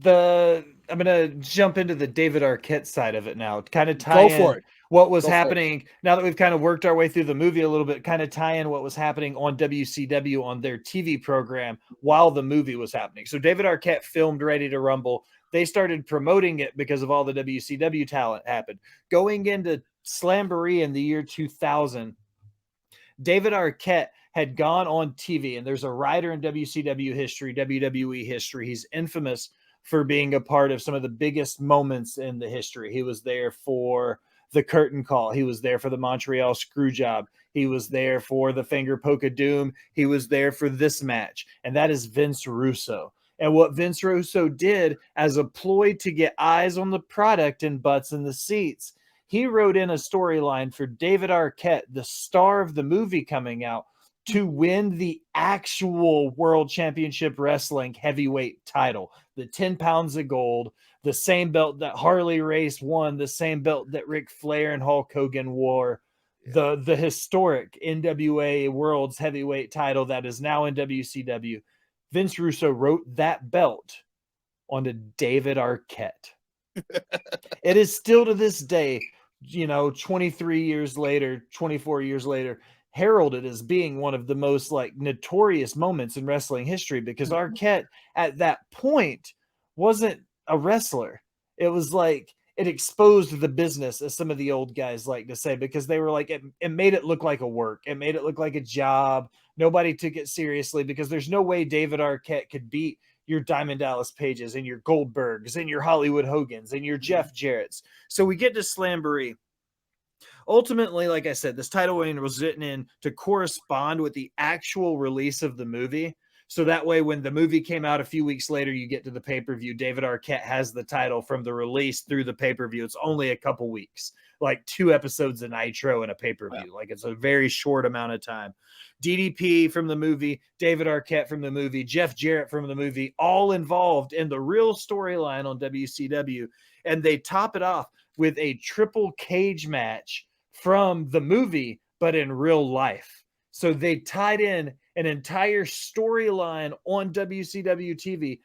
I'm gonna jump into the David Arquette side of it now, kind of tie in what was happening now that we've kind of worked our way through the movie a little bit, kind of tie in what was happening on WCW on their TV program while the movie was happening. So David Arquette filmed Ready to Rumble. They started promoting it because of all the WCW talent happened. Going into Slamboree in the year 2000, David Arquette had gone on TV, and there's a writer in WCW history, WWE history. He's infamous for being a part of some of the biggest moments in the history. He was there for the curtain call. He was there for the Montreal screw job. He was there for the finger poke of doom. He was there for this match. And that is Vince Russo. And what Vince Russo did as a ploy to get eyes on the product and butts in the seats, he wrote in a storyline for David Arquette, the star of the movie coming out, to win the actual World Championship Wrestling heavyweight title, the 10 pounds of gold the same belt that Harley Race won, the same belt that Ric Flair and Hulk Hogan wore, the historic NWA World's Heavyweight title that is now in WCW. Vince Russo wrote that belt onto David Arquette. It is still to this day, 23 years later, 24 years later, heralded as being one of the most like notorious moments in wrestling history, because Arquette at that point wasn't a wrestler. It was like it exposed the business, as some of the old guys like to say, because they were like, it made it look like a work. It made it look like a job. Nobody took it seriously, because there's no way David Arquette could beat your Diamond Dallas Pages and your Goldbergs and your Hollywood Hogans and your Jeff Jarrett's. So we get to Slamboree. Ultimately, like I said, this title reign was written in to correspond with the actual release of the movie. So that way, when the movie came out a few weeks later, you get to the pay-per-view, David Arquette has the title from the release through the pay-per-view. It's only a couple weeks, like 2 episodes of Nitro and a pay-per-view. Like, it's a very short amount of time. DDP from the movie, David Arquette from the movie, Jeff Jarrett from the movie, all involved in the real storyline on WCW. And they top it off with a triple cage match from the movie, but in real life. So they tied in an entire storyline on WCW TV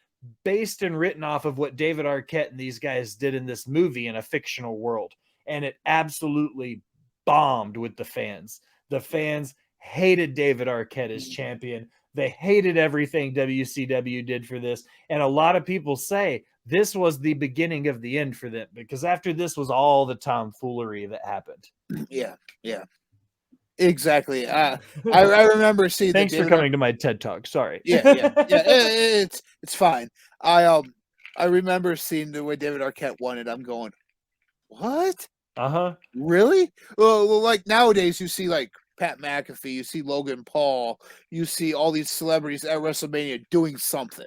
based and written off of what David Arquette and these guys did in this movie in a fictional world. And it absolutely bombed with the fans. The fans hated David Arquette as champion. They hated everything WCW did for this. And a lot of people say this was the beginning of the end for them, because after this was all the tomfoolery that happened. Yeah. Exactly. I remember seeing. Thanks for coming to my TED Talk. Sorry. Yeah. It's fine. I remember seeing the way David Arquette won it. I'm going, what? Really? Well, like nowadays you see like Pat McAfee, you see Logan Paul, you see all these celebrities at WrestleMania doing something.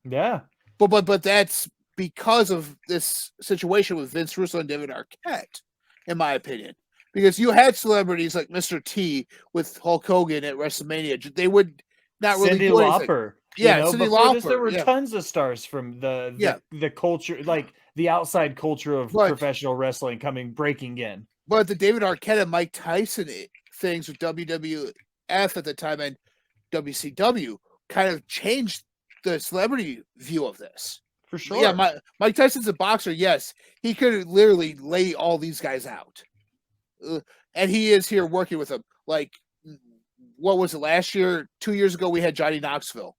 Yeah. But that's because of this situation with Vince Russo and David Arquette, in my opinion. Because you had celebrities like Mr. T with Hulk Hogan at WrestleMania. They would not really Cyndi do anything. Lauper. Yeah, Cyndi Cyndi Lauper. Lauper. There were tons of stars from the culture, like the outside culture of professional wrestling breaking in. But the David Arquette and Mike Tyson things with WWF at the time and WCW kind of changed the celebrity view of this. For sure. Yeah, Mike Tyson's a boxer. Yes, he could literally lay all these guys out. And he is here working with them. Like, what was it last year? 2 years ago, we had Johnny Knoxville.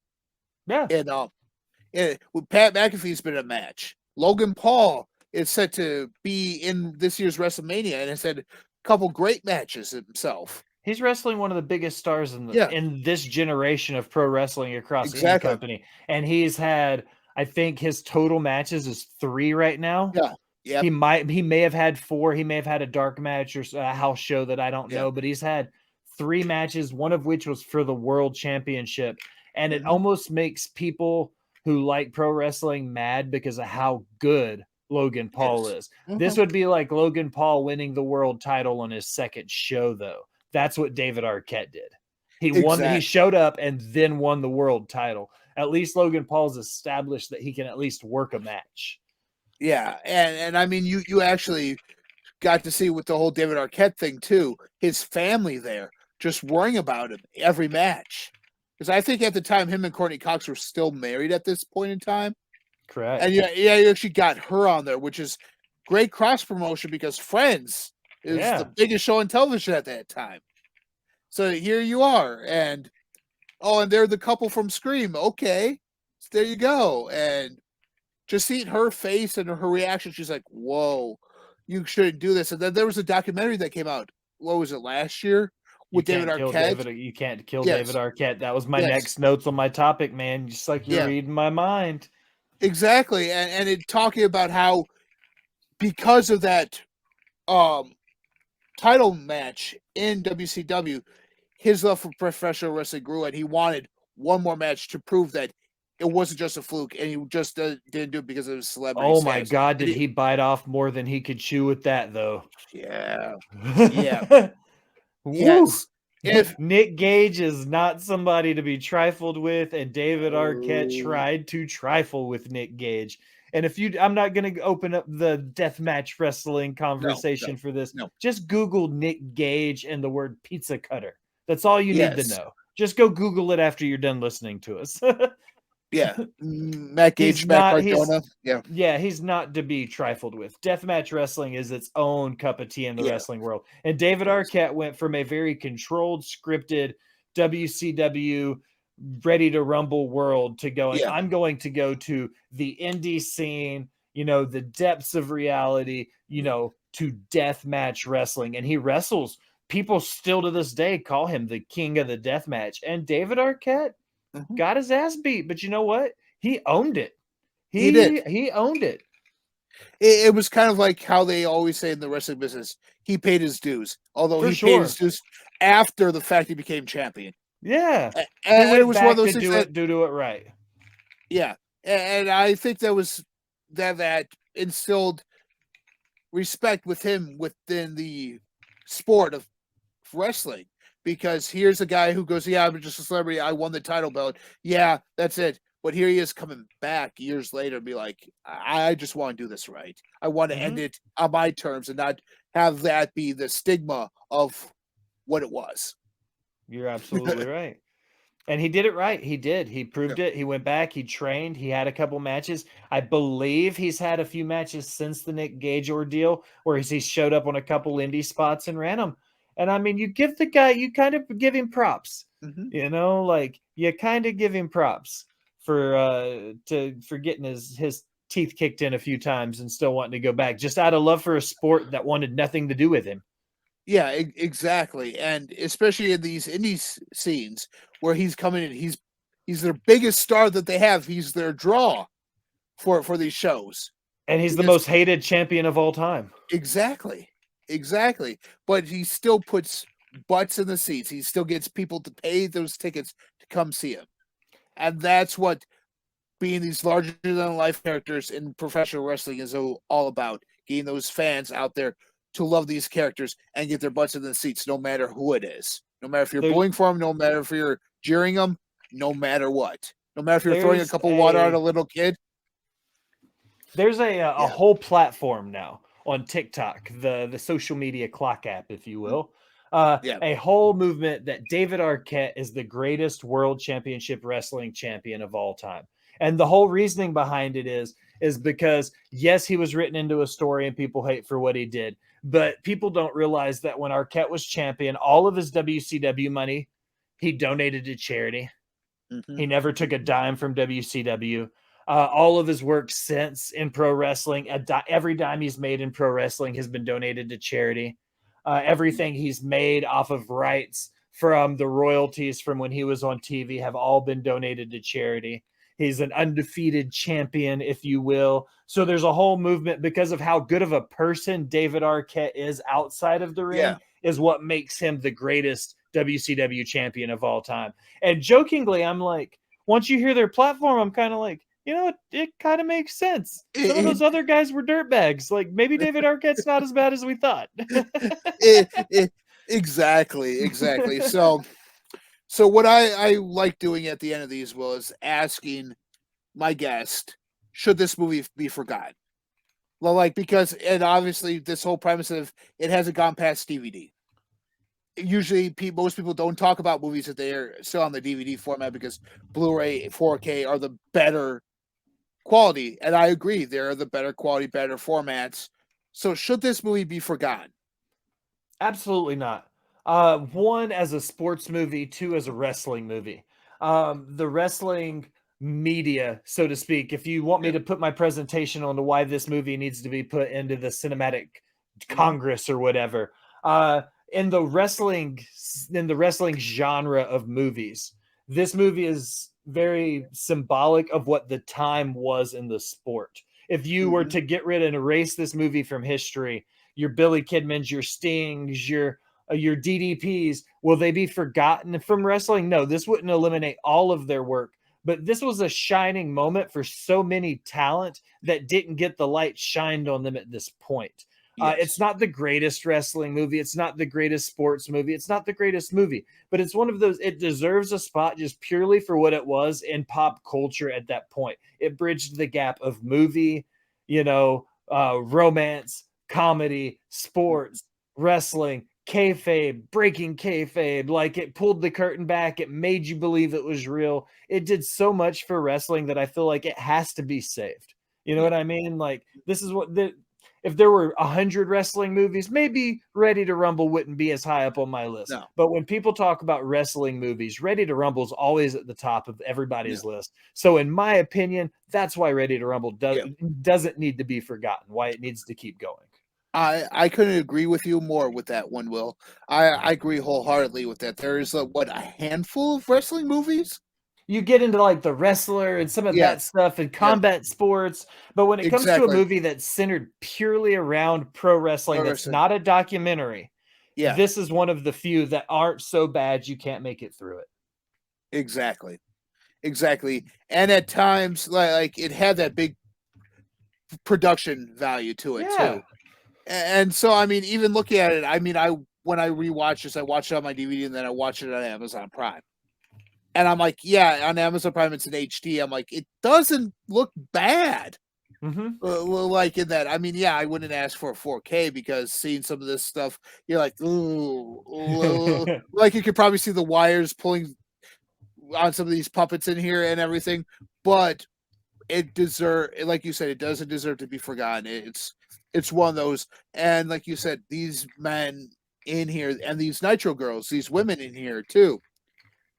Yeah. And with Pat McAfee's been in a match. Logan Paul is set to be in this year's WrestleMania and has had a couple great matches himself. He's wrestling one of the biggest stars in this generation of pro wrestling across any company. And he's had, I think his total matches is 3 right now. Yeah. Yep. He may have had 4. He may have had a dark match or a house show that I don't know, but he's had 3 matches, one of which was for the world championship. And it almost makes people who like pro wrestling mad because of how good Logan Paul is. This would be like Logan Paul winning the world title on his second show, though. That's what David Arquette did. He won. He showed up and then won the world title. At least Logan Paul's established that he can at least work a match. Yeah, and I mean, you actually got to see with the whole David Arquette thing too. His family there just worrying about him every match, because I think at the time him and Courtney Cox were still married at this point in time. Correct. And you actually got her on there, which is great cross promotion because Friends is the biggest show on television at that time. So here you are, and they're the couple from Scream. Okay, so there you go, and just seeing her face and her reaction, she's like, whoa, you shouldn't do this. And then there was a documentary that came out, what was it, last year? With David Arquette. You can't kill David Arquette. That was my next notes on my topic, man. Just like you're reading my mind. Exactly. And it talking about how because of that title match in WCW, his love for professional wrestling grew, and he wanted one more match to prove that it wasn't just a fluke, and he just didn't do it because of his celebrity Oh, status. my God, did he bite off more than he could chew with that, though? Yeah. Yes. If Nick Gage is not somebody to be trifled with, and David Arquette tried to trifle with Nick Gage, And if you, I'm not going to open up the deathmatch wrestling conversation for this. no. Just Google Nick Gage and the word pizza cutter. That's all you need to Yes. know. Just go Google it after you're done listening to us. Yeah. Matt He's Gage, Matt not. He's Cardona. Yeah. yeah. He's not to be trifled with. Deathmatch wrestling is its own cup of tea in the Yeah. wrestling world. And David Arquette went from a very controlled, scripted WCW ready to rumble world to going, Yeah. I'm going to go to the indie scene, you know, the depths of reality, you know, to death match wrestling. And he wrestles. People still to this day call him the king of the death match. And David Arquette got his ass beat, but you know what? He owned it. He did. He owned it. It was kind of like how they always say in the wrestling business, he paid his dues. Although For he sure. paid his dues after the fact he became champion. Yeah. And He went it was back one of those to things do it right. yeah. And I think that was that instilled respect with him within the sport of wrestling. Because here's a guy who goes, yeah, I'm just a celebrity. I won the title belt. Yeah, that's it. But here he is coming back years later and be like, I just want to do this right. I want to end it on my terms and not have that be the stigma of what it was. You're absolutely right. And he did it right. He did. He proved it. He went back. He trained. He had a couple matches. I believe he's had a few matches since the Nick Gage ordeal where he showed up on a couple indie spots and ran them. And I mean, you give the guy, you kind of give him props. You know, like you kind of give him props for getting his teeth kicked in a few times and still wanting to go back, just out of love for a sport that wanted nothing to do with him. Yeah, exactly. And especially in these indie scenes where he's coming in, he's their biggest star that they have. He's their draw for these shows. And he's the most hated champion of all time. Exactly. But he still puts butts in the seats. He still gets people to pay those tickets to come see him. And that's what being these larger than life characters in professional wrestling is all about. Getting those fans out there to love these characters and get their butts in the seats, no matter who it is. No matter if you're booing for them, no matter if you're jeering them, no matter what. No matter if you're throwing a cup of water at a little kid. There's a whole platform now on TikTok, the social media clock app, if you will. A whole movement that David Arquette is the greatest world championship wrestling champion of all time. And the whole reasoning behind it is because, yes, he was written into a story and people hate for what he did. But people don't realize that when Arquette was champion, all of his WCW money, he donated to charity. He never took a dime from WCW. All of his work since in pro wrestling, every dime he's made in pro wrestling has been donated to charity. Everything he's made off of rights from the royalties from when he was on TV have all been donated to charity. He's an undefeated champion, if you will. So there's a whole movement because of how good of a person David Arquette is outside of the ring is what makes him the greatest WCW champion of all time. And jokingly, I'm like, once you hear their platform, I'm kind of like, you know, it kind of makes sense. Some of those other guys were dirtbags. Like maybe David Arquette's not as bad as we thought. Exactly. So what I like doing at the end of these, Will, is asking my guest, should this movie be forgotten? Well, like, because, and obviously this whole premise of it hasn't gone past DVD. Usually most people don't talk about movies that they're still on the DVD format because Blu-ray, 4K are the better quality. And I agree, they're the better quality, better formats. So should this movie be forgotten? Absolutely not. One, as a sports movie, two, as a wrestling movie. The wrestling media, so to speak, if you want me to put my presentation on to why this movie needs to be put into the cinematic Congress or whatever, in the wrestling genre of movies, this movie is very symbolic of what the time was in the sport. If you were to get rid and erase this movie from history, your Billy Kidmans, your Stings, your DDPs, will they be forgotten from wrestling? No, this wouldn't eliminate all of their work, but this was a shining moment for so many talent that didn't get the light shined on them at this point. Yes. It's not the greatest wrestling movie. It's not the greatest sports movie. It's not the greatest movie, but it's one of those. It deserves a spot just purely for what it was in pop culture at that point. It bridged the gap of movie, romance, comedy, sports, wrestling, kayfabe, breaking kayfabe. Like, it pulled the curtain back. It made you believe it was real. It did so much for wrestling that I feel like it has to be saved. You know what I mean? Like, this is what if there were 100 wrestling movies, maybe Ready to Rumble wouldn't be as high up on my list. No. But when people talk about wrestling movies, Ready to Rumble is always at the top of everybody's list. So in my opinion, that's why Ready to Rumble doesn't need to be forgotten, why it needs to keep going. I couldn't agree with you more with that one, Will. I agree wholeheartedly with that. There's a handful of wrestling movies? You get into like The Wrestler and some of that stuff and combat sports. But when it comes to a movie that's centered purely around pro wrestling, that's not a documentary, this is one of the few that aren't so bad you can't make it through it. Exactly. And at times, like it had that big production value to it too. And so, I mean, even looking at it, I mean, when I rewatched this, I watched it on my DVD and then I watched it on Amazon Prime. And I'm like, on Amazon Prime, it's in HD. I'm like, it doesn't look bad. Like in that. I mean, I wouldn't ask for a 4K because seeing some of this stuff, you're like, ooh. Like you could probably see the wires pulling on some of these puppets in here and everything. But like you said, it doesn't deserve to be forgotten. It's one of those. And like you said, these men in here and these Nitro girls, these women in here too,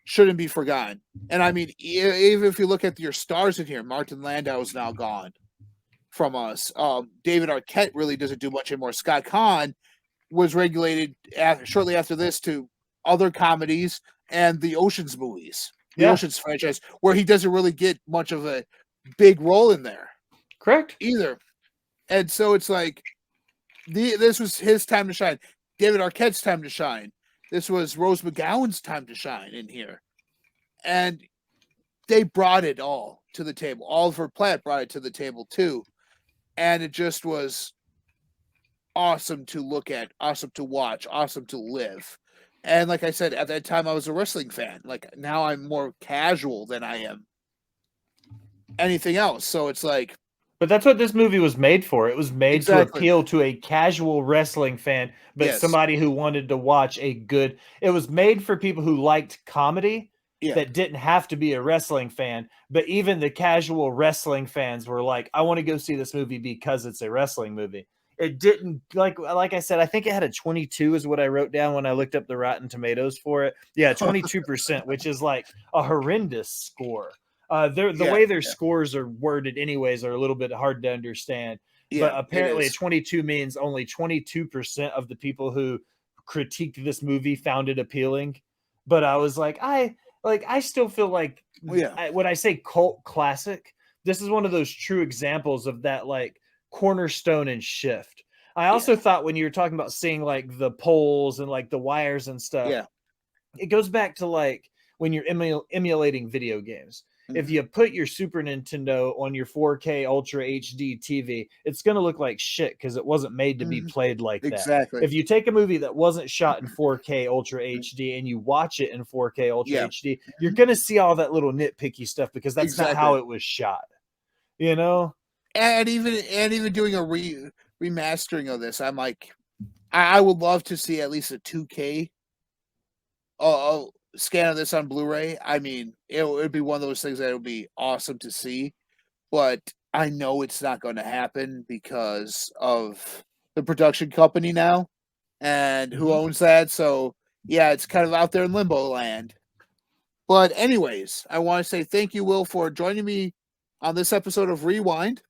shouldn't be forgotten. And I mean, even if you look at your stars in here, Martin Landau is now gone from us. David Arquette really doesn't do much anymore. Scott Caan was regulated shortly after this to other comedies and the Oceans movies, the Oceans franchise, where he doesn't really get much of a big role in there. Correct. Either. And so it's like, this was his time to shine. David Arquette's time to shine. This was Rose McGowan's time to shine in here. And they brought it all to the table. Oliver Platt brought it to the table too. And it just was awesome to look at, awesome to watch, awesome to live. And like I said, at that time I was a wrestling fan. Like now I'm more casual than I am anything else. So it's like, but that's what this movie was made for. It was made to appeal to a casual wrestling fan, but somebody who wanted to watch it was made for people who liked comedy that didn't have to be a wrestling fan. But even the casual wrestling fans were like, I want to go see this movie because it's a wrestling movie. It didn't, like I said, I think it had a 22 is what I wrote down when I looked up the Rotten Tomatoes for it. Yeah, 22%, which is like a horrendous score. The way their scores are worded anyways are a little bit hard to understand. But apparently a 22 means only 22% of the people who critiqued this movie found it appealing. But I was like, I still feel like when I say cult classic, this is one of those true examples of that like cornerstone and shift. I also thought when you were talking about seeing like the poles and like the wires and stuff, it goes back to like when you're emulating video games. If you put your Super Nintendo on your 4K Ultra HD TV, it's going to look like shit because it wasn't made to be played like that. Exactly. If you take a movie that wasn't shot in 4K Ultra HD and you watch it in 4K Ultra HD, you're going to see all that little nitpicky stuff because that's not how it was shot. You know? And even doing a remastering of this, I'm like, I would love to see at least a 2K scan of this on Blu-ray. I mean, it would be one of those things that would be awesome to see, but I know it's not going to happen because of the production company now and who owns that. So it's kind of out there in limbo land. But anyways, I want to say thank you, Will, for joining me on this episode of Rewind.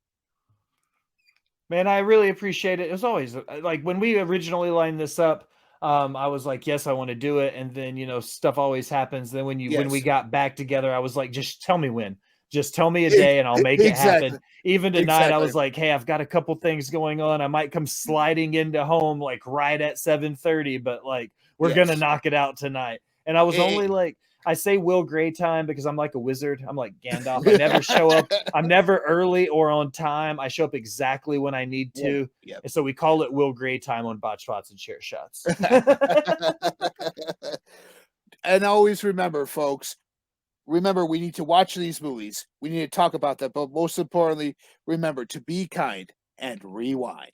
Man, I really appreciate it. It was always like when we originally lined this up, I was like, yes, I want to do it. And then, stuff always happens. Then when we got back together, I was like, just tell me when. Just tell me a day and I'll make it happen. Even tonight, I was like, hey, I've got a couple things going on. I might come sliding into home like right at 7:30, but like we're gonna knock it out tonight. And I was only like, I say Will Gray time because I'm like a wizard. I'm like Gandalf. I never show up. I'm never early or on time. I show up exactly when I need to. Yep. And so we call it Will Gray time on Botch Spots and Chair Shots. And always remember, folks, we need to watch these movies. We need to talk about them. But most importantly, remember to be kind and rewind.